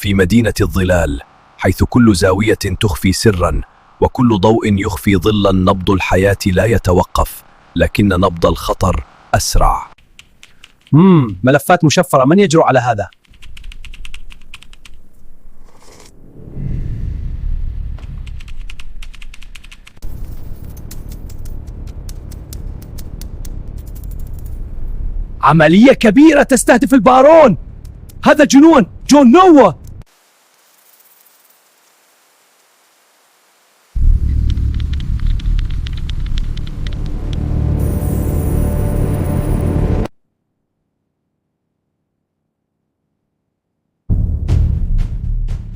في مدينة الظلال، حيث كل زاوية تخفي سرا وكل ضوء يخفي ظلا، نبض الحياة لا يتوقف، لكن نبض الخطر أسرع. ملفات مشفرة، من يجرؤ على هذا؟ عملية كبيرة تستهدف البارون. هذا جنون جون نوا.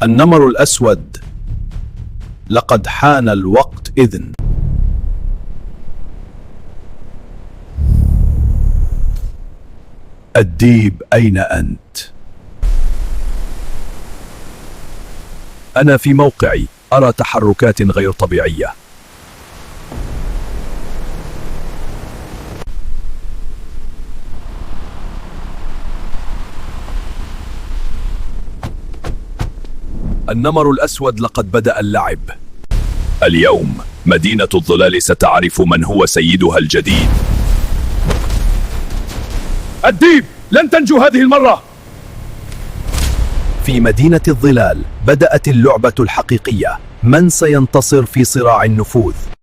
النمر الأسود، لقد حان الوقت إذن. الديب، أين أنت؟ أنا في موقعي، أرى تحركات غير طبيعية. النمر الأسود، لقد بدأ اللعب. اليوم مدينة الظلال ستعرف من هو سيدها الجديد. الديب، لن تنجو هذه المرة. في مدينة الظلال بدأت اللعبة الحقيقية. من سينتصر في صراع النفوذ؟